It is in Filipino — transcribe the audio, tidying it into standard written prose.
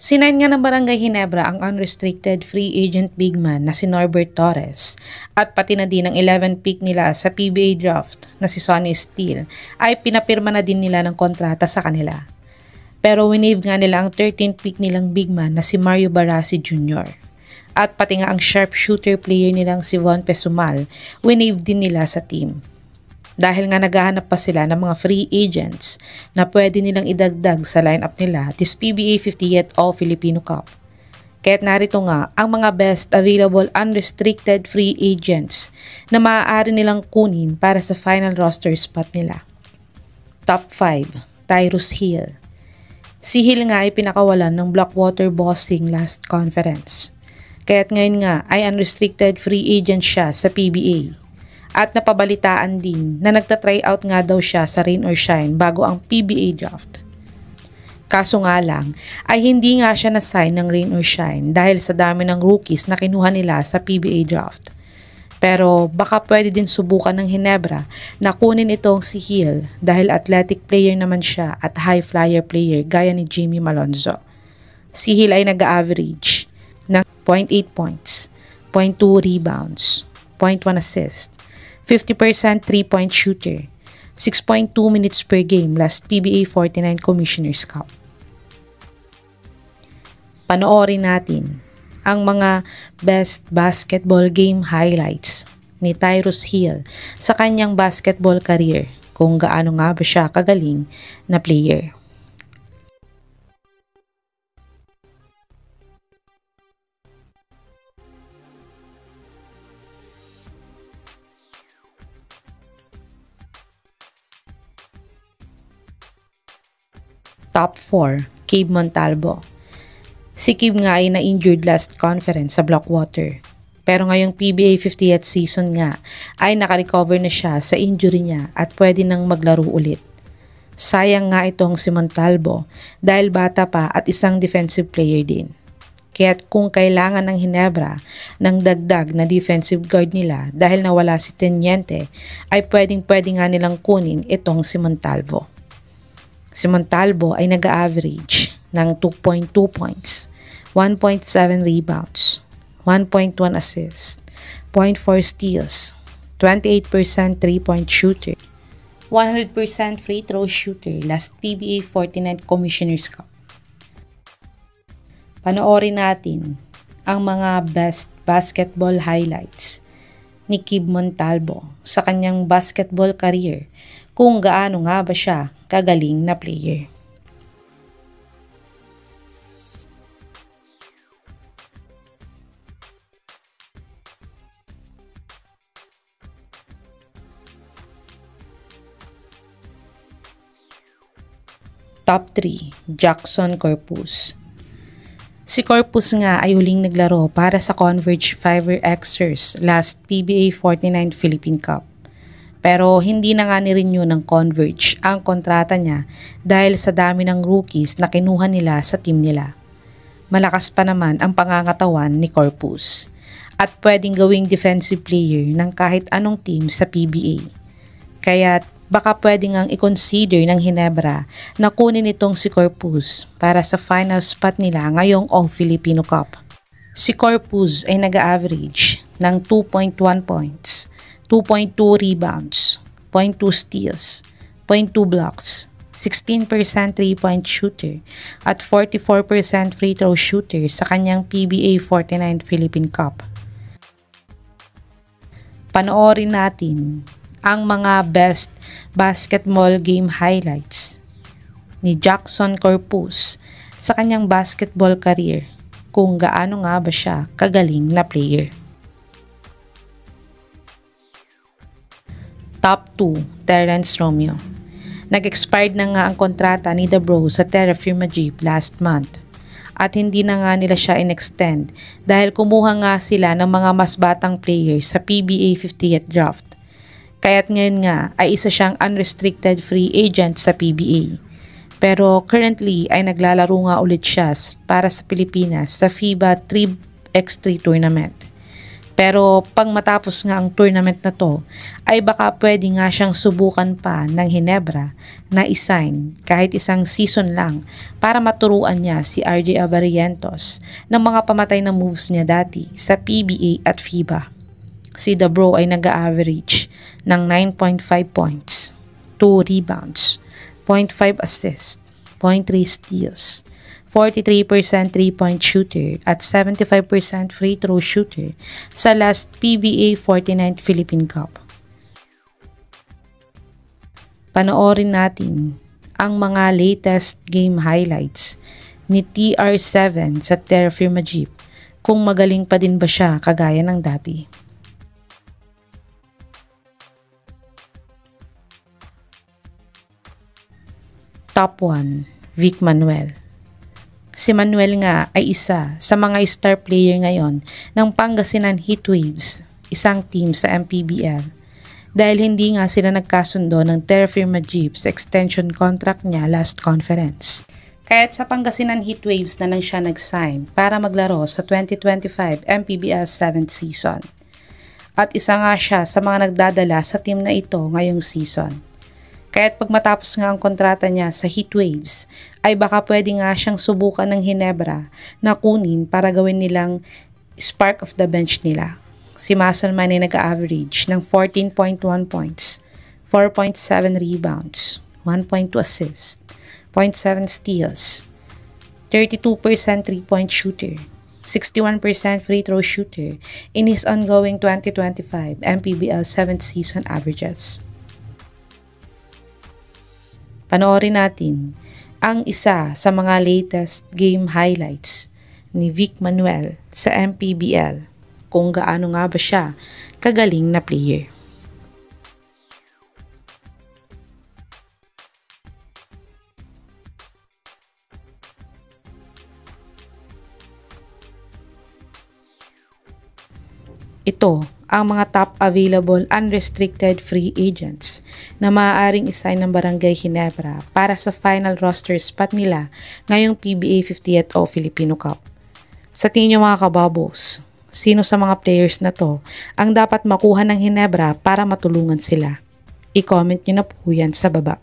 Sinain nga ng Barangay Ginebra ang unrestricted free agent big man na si Norbert Torres at pati na din ang 11 pick nila sa PBA draft na si Sonny Steele ay pinapirma na din nila ng kontrata sa kanila. Pero winave nga nila ang 13th pick nilang big man na si Mario Barasi Jr. At pati nga ang sharpshooter player nilang si Von Pesumal, winave din nila sa team. Dahil nga naghahanap pa sila ng mga free agents na pwede nilang idagdag sa lineup nila this PBA 50th All-Filipino Cup. Kaya't narito nga ang mga best available unrestricted free agents na maaari nilang kunin para sa final roster spot nila. Top 5, Tyrus Hill. Si Hill nga ay pinakawalan ng Blackwater Bossing last conference. Kaya't ngayon nga ay unrestricted free agent siya sa PBA. At napabalitaan din na nagta-try out nga daw siya sa Rain or Shine bago ang PBA draft. Kaso nga lang ay hindi nga siya na-sign ng Rain or Shine dahil sa dami ng rookies na kinuha nila sa PBA draft. Pero baka pwede din subukan ng Ginebra na kunin itong si Hill dahil athletic player naman siya at high flyer player gaya ni Jimmy Malonzo. Si Hill ay nag-average ng 0.8 points, 0.2 rebounds, 0.1 assist, 50% 3-point shooter, 6.2 minutes per game last PBA 49 Commissioner's Cup. Panoorin natin ang mga best basketball game highlights ni Tyrus Hill sa kanyang basketball career, kung gaano nga ba siya kagaling na player. Top 4, Cave Montalvo. Si Cave nga ay na-injured last conference sa Blackwater. Pero ngayong PBA 50th season nga ay nakarecover na siya sa injury niya at pwede nang maglaro ulit. Sayang nga itong si Montalvo dahil bata pa at isang defensive player din. Kaya't kung kailangan ng Ginebra ng dagdag na defensive guard nila dahil nawala si Teniente ay pwede nga nilang kunin itong si Montalvo. Si Montalvo ay nag-average ng 2.2 points, 1.7 rebounds, 1.1 assists, 0.4 steals, 28% 3-point shooter, 100% free throw shooter last PBA 49 Commissioner's Cup. Panoorin natin ang mga best basketball highlights ni Cave Montalvo sa kanyang basketball career, kung gaano nga ba siya kagaling na player. Top 3, Jackson Corpus. Si Corpus nga ay huling naglaro para sa Converge Fiber Xers last PBA 49 Philippine Cup. Pero hindi na nga ni-renew ng Converge ang kontrata niya dahil sa dami ng rookies na kinuha nila sa team nila. Malakas pa naman ang pangangatawan ni Corpus at pwedeng gawing defensive player ng kahit anong team sa PBA. Kaya baka pwedeng ang i-consider ng Ginebra na kunin itong si Corpus para sa final spot nila ngayong All-Filipino Cup. Si Corpus ay nag-average ng 2.1 points, 2.2 rebounds, 0.2 steals, 0.2 blocks, 16% 3-point shooter at 44% free throw shooter sa kanyang PBA 49 Philippine Cup. Panoorin natin ang mga best basketball game highlights ni Jackson Corpus sa kanyang basketball career, kung gaano nga ba siya kagaling na player. Top 2, Terrence Romeo. Nag-expired na nga ang kontrata ni The Bro sa Terra Firma Jeep last month at hindi na nga nila siya in-extend dahil kumuha nga sila ng mga mas batang players sa PBA 50th draft. Kaya't ngayon nga ay isa siyang unrestricted free agent sa PBA. Pero currently ay naglalaro nga ulit siya para sa Pilipinas sa FIBA 3x3 tournament. Pero pag matapos nga ang tournament na to, ay baka pwede nga siyang subukan pa ng Ginebra na isign kahit isang season lang para maturuan niya si RJ Abarientos ng mga pamatay na moves niya dati sa PBA at FIBA. Si The Bro ay nag-average ng 9.5 points, 2 rebounds, 0.5 assists, 0.3 steals, 43% 3-point shooter at 75% free throw shooter sa last PBA 49th Philippine Cup. Panoorin natin ang mga latest game highlights ni TR7 sa Terrafirma Jeep kung magaling pa din ba siya kagaya ng dati. Top 1, Vic Manuel. Si Manuel nga ay isa sa mga star player ngayon ng Pangasinan Heatwaves, isang team sa MPBL. Dahil hindi nga sila nagkasundo ng Terrafirma Jeep sa extension contract niya last conference. Kaya't sa Pangasinan Heatwaves na lang siya nag-sign para maglaro sa 2025 MPBL 7th season. At isa nga siya sa mga nagdadala sa team na ito ngayong season. Kaya't pag matapos nga ang kontrata niya sa Heatwaves, ay baka pwede nga siyang subukan ng Ginebra na kunin para gawin nilang spark of the bench nila. Si Muscleman ay nag-average ng 14.1 points, 4.7 rebounds, 1.2 assists, 0.7 steals, 32% 3-point shooter, 61% free throw shooter in his ongoing 2025 MPBL 7th season averages. Panoorin natin ang isa sa mga latest game highlights ni Vic Manuel sa MPBL kung gaano nga ba siya kagaling na player. Ito ang mga top available unrestricted free agents na maaaring isign ng Barangay Ginebra para sa final roster spot nila ngayong PBA 50th o Filipino Cup. Sa tingin niyo mga kababos, sino sa mga players na to ang dapat makuha ng Ginebra para matulungan sila? I-comment niyo na po yan sa baba.